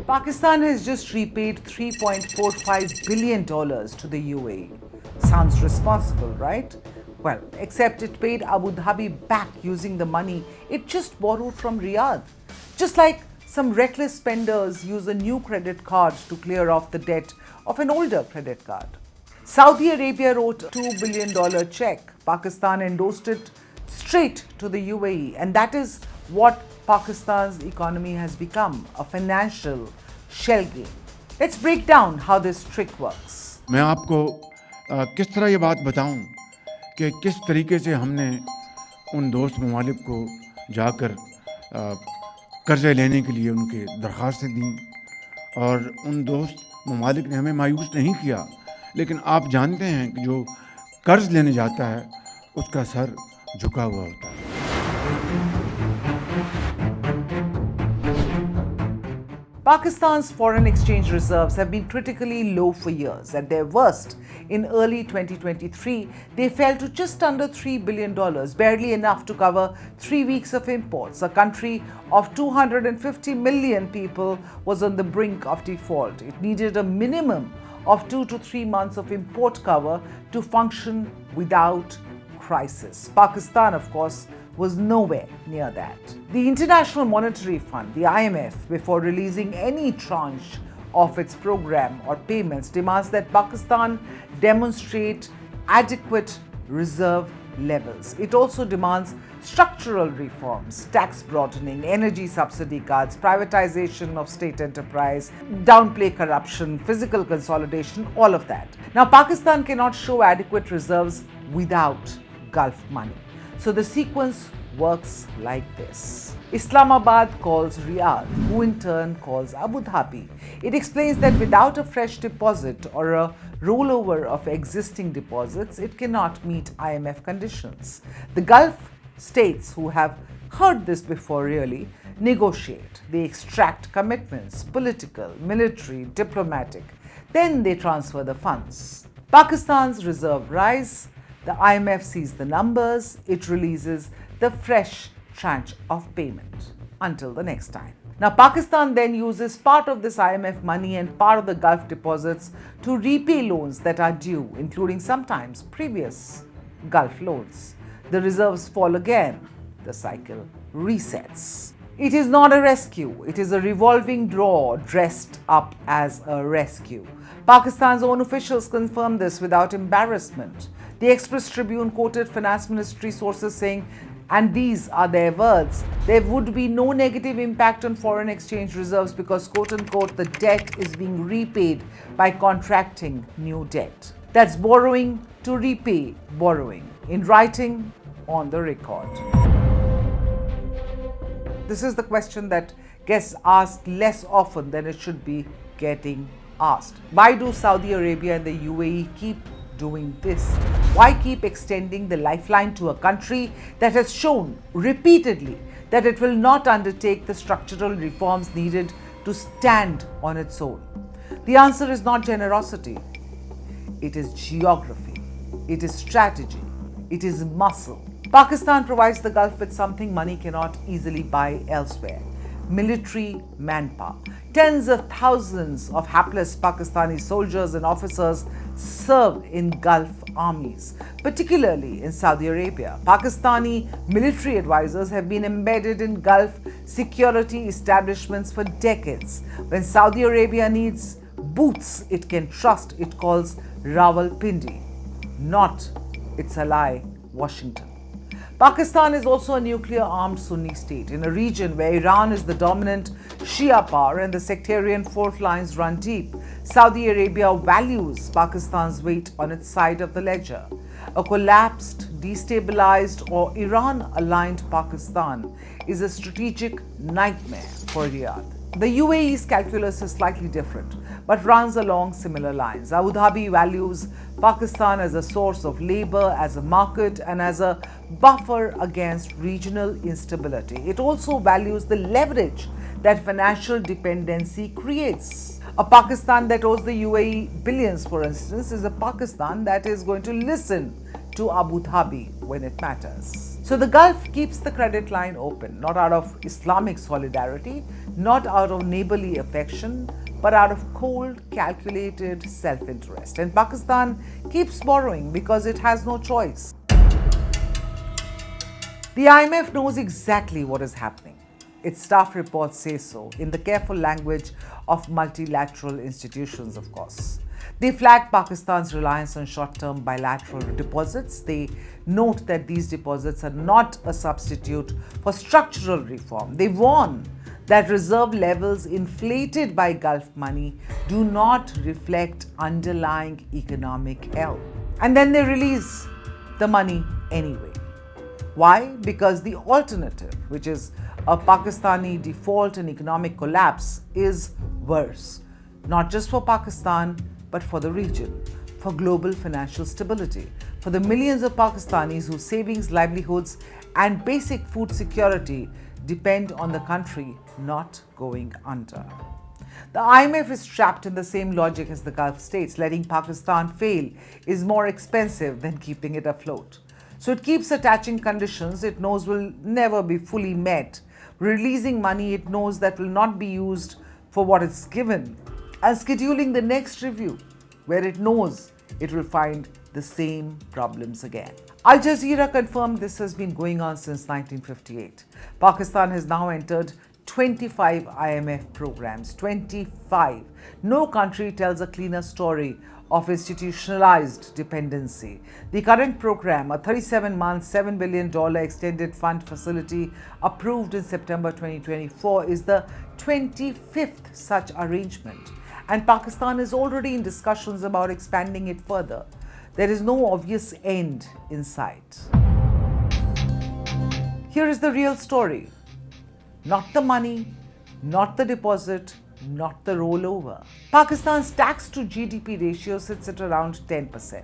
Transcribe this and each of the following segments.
Pakistan has just repaid $3.45 billion to the UAE. Sounds responsible, right? Well, except it paid Abu Dhabi back using the money it just borrowed from Riyadh. Just like some reckless spenders use a new credit card to clear off the debt of an older credit card. Saudi Arabia wrote a $2 billion check. Pakistan endorsed it straight to the UAE, and that is what Pakistan's economy has become, a financial shell game. Let's break down how this trick works. मैं आपको किस तरह ये बात बताऊं कि किस तरीके से हमने उन दोस्त ममालिक को जाकर कर्ज़े लेने के लिए उनके दरख्वास्तें दी और उन दोस्त ममालिक ने हमें मायूस नहीं किया, लेकिन आप जानते हैं कि जो कर्ज़ लेने जाता है उसका सर झुका हुआ होता है. Pakistan's foreign exchange reserves have been critically low for years. At their worst, in early 2023, they fell to just under $3 billion, barely enough to cover 3 weeks of imports. A country of 250 million people was on the brink of default. It needed a minimum of 2 to 3 months of import cover to function without crisis. Pakistan, of course, was nowhere near that. The International Monetary Fund, the IMF, before releasing any tranche of its program or payments, demands that Pakistan demonstrate adequate reserve levels. It also demands structural reforms, tax broadening, energy subsidy cuts, privatization of state enterprise, downplay corruption, physical consolidation, all of that. Now, Pakistan cannot show adequate reserves without Gulf money. So the sequence works like this. Islamabad calls Riyadh, who in turn calls Abu Dhabi. It explains that without a fresh deposit or a rollover of existing deposits, it cannot meet IMF conditions. The Gulf states, who have heard this before really, negotiate. They extract commitments, political, military, diplomatic. Then they transfer the funds. Pakistan's reserve rise. The IMF sees the numbers, it releases the fresh tranche of payment. Until the next time. Now, Pakistan then uses part of this IMF money and part of the Gulf deposits to repay loans that are due, including sometimes previous Gulf loans. The reserves fall again. The cycle resets. It is not a rescue, it is a revolving drawer dressed up as a rescue. Pakistan's own officials confirm this without embarrassment. The Express Tribune quoted Finance Ministry sources saying, and these are their words, there would be no negative impact on foreign exchange reserves because, quote unquote, the debt is being repaid by contracting new debt. That's borrowing to repay borrowing, in writing, on the record. This is the question that gets asked less often than it should be getting asked. Why do Saudi Arabia and the UAE keep doing this? Why keep extending the lifeline to a country that has shown repeatedly that it will not undertake the structural reforms needed to stand on its own? The answer is not generosity. It is geography. It is strategy. It is muscle. Pakistan provides the Gulf with something money cannot easily buy elsewhere: military manpower. Tens of thousands of hapless Pakistani soldiers and officers serve in Gulf armies, particularly in Saudi Arabia. Pakistani military advisors have been embedded in Gulf security establishments for decades. When Saudi Arabia needs boots it can trust, it calls Rawalpindi, not its ally, Washington. Pakistan is also a nuclear-armed Sunni state in a region where Iran is the dominant Shia power and the sectarian fault lines run deep. Saudi Arabia values Pakistan's weight on its side of the ledger. A collapsed, destabilized or Iran-aligned Pakistan is a strategic nightmare for Riyadh. The UAE's calculus is slightly different, but runs along similar lines. Abu Dhabi values Pakistan as a source of labor, as a market, and as a buffer against regional instability. It also values the leverage that financial dependency creates. A Pakistan that owes the UAE billions, for instance, is a Pakistan that is going to listen to Abu Dhabi when it matters. So the Gulf keeps the credit line open, not out of Islamic solidarity, not out of neighborly affection, but out of cold, calculated self-interest. And Pakistan keeps borrowing because it has no choice. The IMF knows exactly what is happening. Its staff reports say so, in the careful language of multilateral institutions, of course. They flag Pakistan's reliance on short-term bilateral deposits. They note that these deposits are not a substitute for structural reform. They warn that reserve levels inflated by Gulf money do not reflect underlying economic health. And then they release the money anyway. Why? Because the alternative, which is a Pakistani default and economic collapse, is worse. Not just for Pakistan, but for the region, for global financial stability, for the millions of Pakistanis whose savings, livelihoods, and basic food security depend on the country not going under. The IMF is trapped in the same logic as the Gulf states. Letting Pakistan fail is more expensive than keeping it afloat. So it keeps attaching conditions it knows will never be fully met, releasing money it knows that will not be used for what it's given, and scheduling the next review where it knows it will find the same problems again. Al Jazeera confirmed this has been going on since 1958. Pakistan has now entered 25 IMF programs. 25. No country tells a cleaner story of institutionalized dependency. The current program, a 37-month, $7 billion extended fund facility approved in September 2024, is the 25th such arrangement. And Pakistan is already in discussions about expanding it further. There is no obvious end in sight. Here is the real story. Not the money, not the deposit, not the rollover. Pakistan's tax to GDP ratio sits at around 10%.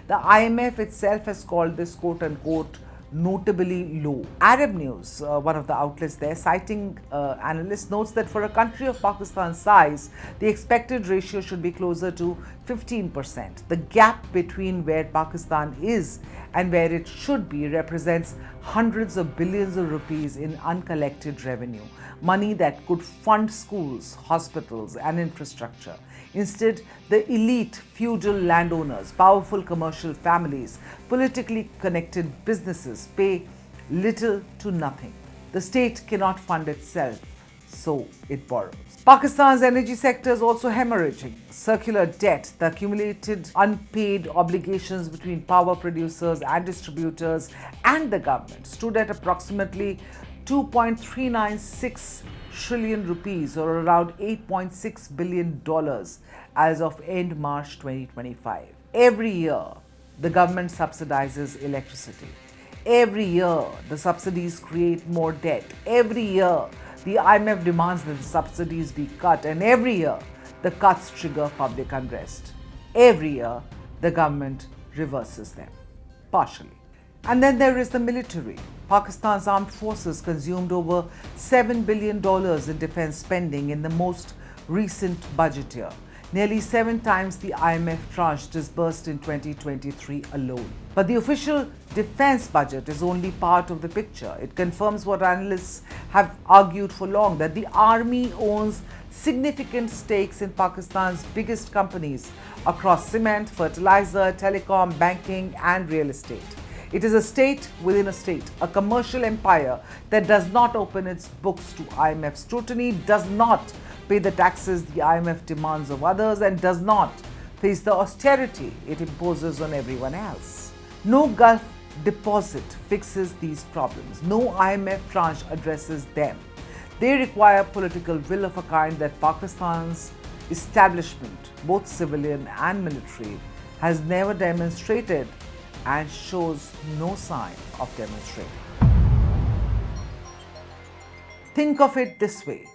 The IMF itself has called this quote-unquote notably low. Arab News, one of the outlets there, citing analysts, notes that for a country of Pakistan's size, the expected ratio should be closer to 15%. The gap between where Pakistan is and where it should be represents hundreds of billions of rupees in uncollected revenue, money that could fund schools, hospitals, and infrastructure. Instead, the elite feudal landowners, powerful commercial families, politically connected businesses pay little to nothing. The state cannot fund itself, so it borrows. Pakistan's energy sector is also hemorrhaging. Circular debt, the accumulated unpaid obligations between power producers and distributors and the government, stood at approximately 2.396 trillion rupees, or around $8.6 billion as of end March 2025. Every year, the government subsidizes electricity. Every year, the subsidies create more debt. Every year, the IMF demands that the subsidies be cut, and every year, the cuts trigger public unrest. Every year, the government reverses them, partially. And then there is the military. Pakistan's armed forces consumed over $7 billion in defense spending in the most recent budget year, nearly 7 times the IMF tranche disbursed in 2023 alone. But the official defense budget is only part of the picture. It confirms what analysts have argued for long, that the army owns significant stakes in Pakistan's biggest companies across cement, fertilizer, telecom, banking, and real estate. It is a state within a state, a commercial empire that does not open its books to IMF scrutiny, does not pay the taxes the IMF demands of others, and does not face the austerity it imposes on everyone else. No Gulf deposit fixes these problems. No IMF tranche addresses them. They require political will of a kind that Pakistan's establishment, both civilian and military, has never demonstrated and shows no sign of demonstrating. Think of it this way.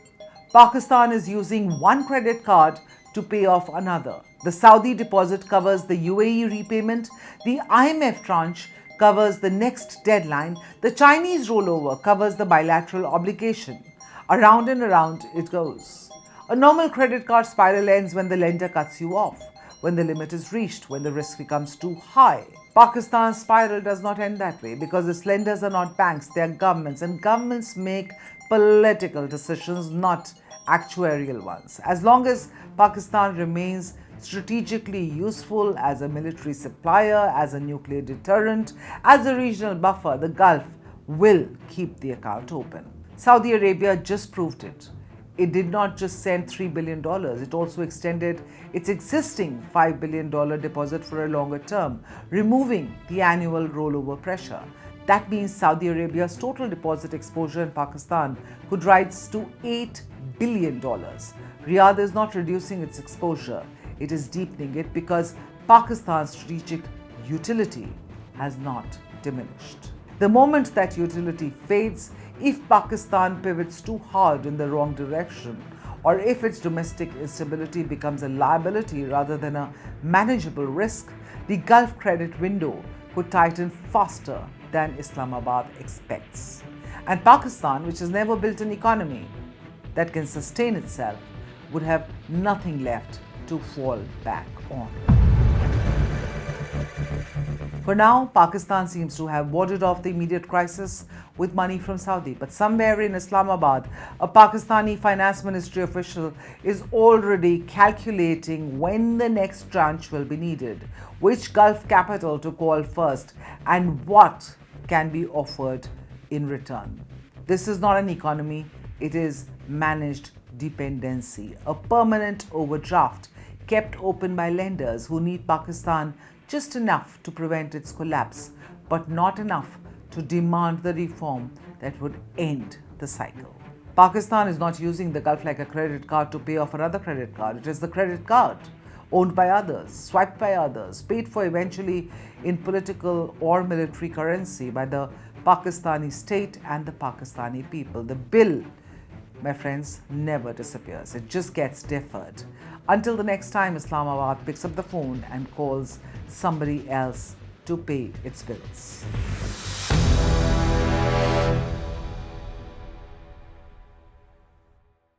Pakistan is using one credit card to pay off another. The Saudi deposit covers the UAE repayment, the IMF tranche covers the next deadline, the Chinese rollover covers the bilateral obligation. Around and around it goes. A normal credit card spiral ends when the lender cuts you off. when the limit is reached, when the risk becomes too high. Pakistan's spiral does not end that way because its lenders are not banks, they are governments, and governments make political decisions, not actuarial ones. As long as Pakistan remains strategically useful as a military supplier, as a nuclear deterrent, as a regional buffer, the Gulf will keep the account open. Saudi Arabia just proved it. It did not just send $3 billion, it also extended its existing $5 billion deposit for a longer term, removing the annual rollover pressure. That means Saudi Arabia's total deposit exposure in Pakistan could rise to $8 billion. Riyadh is not reducing its exposure, it is deepening it because Pakistan's strategic utility has not diminished. The moment that utility fades, if Pakistan pivots too hard in the wrong direction, or if its domestic instability becomes a liability rather than a manageable risk, the Gulf credit window could tighten faster than Islamabad expects. And Pakistan, which has never built an economy that can sustain itself, would have nothing left to fall back on. For now, Pakistan seems to have warded off the immediate crisis with money from Saudi. But somewhere in Islamabad, a Pakistani finance ministry official is already calculating when the next tranche will be needed, which Gulf capital to call first, and what can be offered in return. This is not an economy, it is managed dependency, a permanent overdraft kept open by lenders who need Pakistan just enough to prevent its collapse, but not enough to demand the reform that would end the cycle. Pakistan is not using the Gulf like a credit card to pay off another credit card. It is the credit card owned by others, swiped by others, paid for eventually in political or military currency by the Pakistani state and the Pakistani people. The bill, my friends, never disappears. It just gets deferred until the next time Islamabad picks up the phone and calls somebody else to pay its bills.